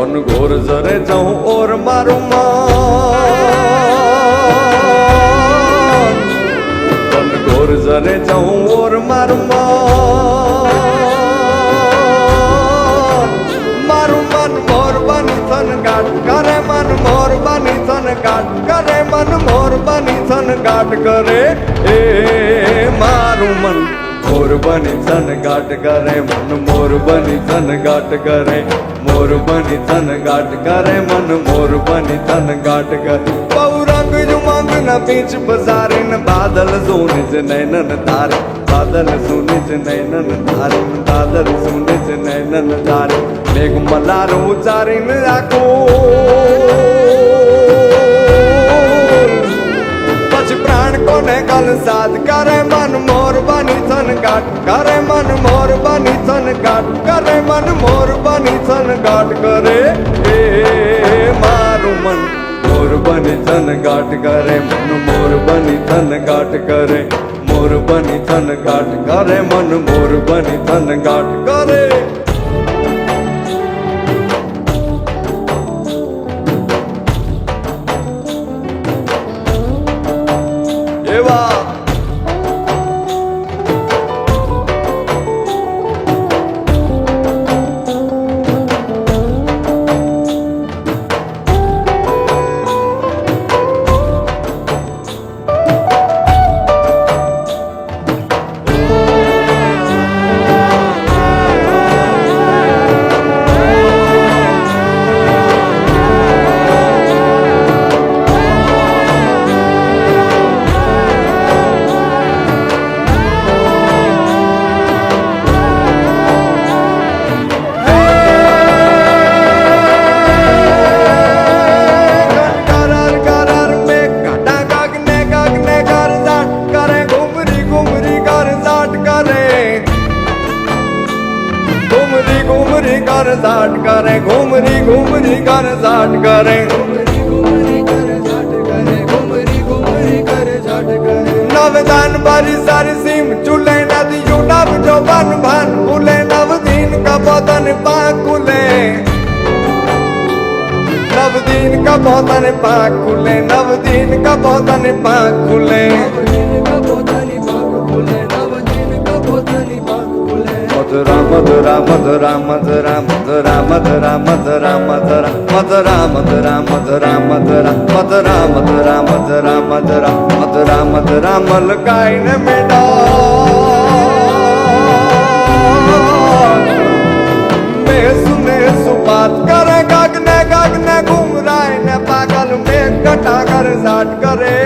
घन घोर जरे जाऊं और मारू मान घन घोर जरे जाऊं और मारू मान मारू मन मोर बनी सन गाट करे मन मोर बनी सन गाट करे मन मोर बनी सन गाट करे ए मारू मन मोर बनी सन गाट करे मन मोर बनी सन गाट करे मोर बनी सन गाट करे मन मोर बनी सन गाट करे पौरंग जुमंग न बीच बजारे न बादल सोने च नैनन तारे बादल सोने च नैनन तारे बादल सोने च नैनन तारे मेघ मलार उचारी न आखो प्राण कोने गल साध करे मन मोर बनी सन गाट करे मन मोर बनी सन गाट करे मन मोर बनी सन गाट करे ए मारू मन मोर बनी सन गाट करे मन मोर बनी सन गाट करे मोर बनी सन गाट करे मन मोर बनी सन गाट करे साट करे घुमरी घुमरी कर साट करे नवदान बारी सारी सीम चूल्हे नदी नव जो बन भान खुले नवदीन का बदन पाकुले नवदीन का बदन पाकुले नवदीन का बदन पाकुले मधुरा मधुरा मधुरा मधुरा मधुरा मधुरा मधुरा मधुरा मधुरा मधुरा मधुरा मधुरा मधुरा मधुरा मधुरा मधुरा मधुरा मलकाई ने मेडा सुने सुपात करे गगने घूम राय ने पागल में कटा कर साट करे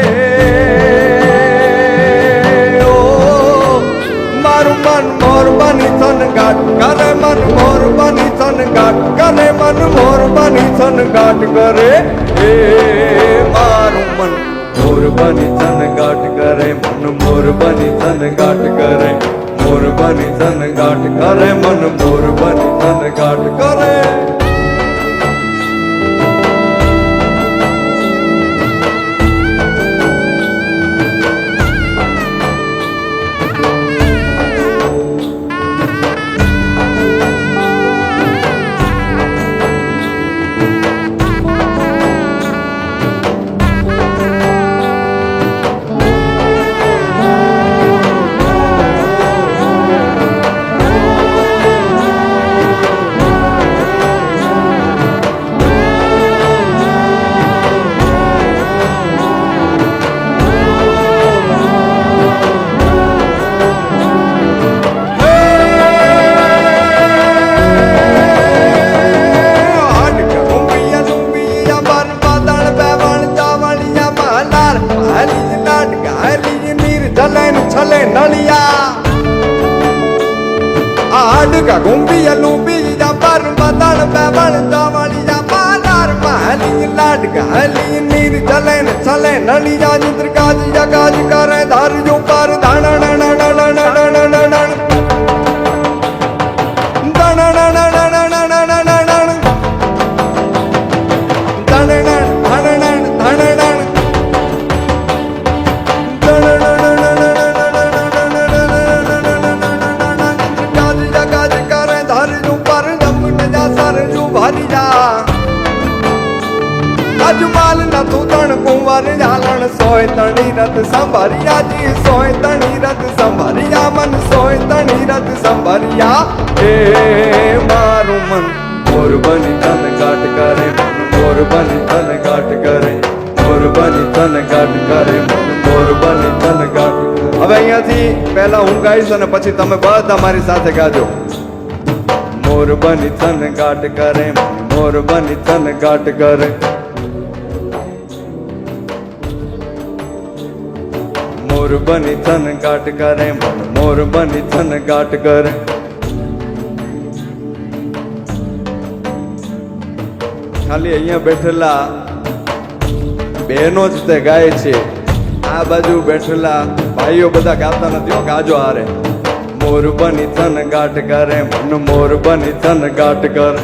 मन मोर बनी सन गाट करे मन मोर बनी सन गाट करे मन मोर बनी सन गाट करे ए मारू मन मोर बनी सन गाट करे मन मोर बनी सन गाट करे मोर बनी सन गाट करे मन मोर बनी सन गाट करे का गुम्बी लूबी जा पर बदन बेबन जावली जा पालार महली लाड गहली नीर चले न चले नली जा जित्र काज या काज करे धार जो पर धन न न न न न न न સંભાળ્યા અજમાલ નતું તણ કુંવર ઝાલણ સોય તણી રથ સંભાળ્યા જી સોય તણી રથ સંભાળ્યા મન સોય તણી રથ સંભાળ્યા એ મારું મન મોર બની તન ગાટ કરે મન મોર બની તન ગાટ કરે મોર બની તન ગાટ કરે મન મોર બની તન ગાટ. હવે અહીંયાથી પહેલા હું ગાઈશ અને પછી તમે બધા મારી સાથે ગાજો. મોર બની તન ગાટ કરે મન મોર બની તન ગાટ કરે મોર બની તન ગાટ કરે મન મોર બની તન ગાટ કરે. ખાલી અહીંયા બેઠેલા બહેનો જ તે ગાય છે, આ બાજુ બેઠેલા ભાઈઓ બધા ગાતા નથી. ગાજો હારે. મોર બની તન ગાટ કરે મન મોર બની તન ગાટ કરે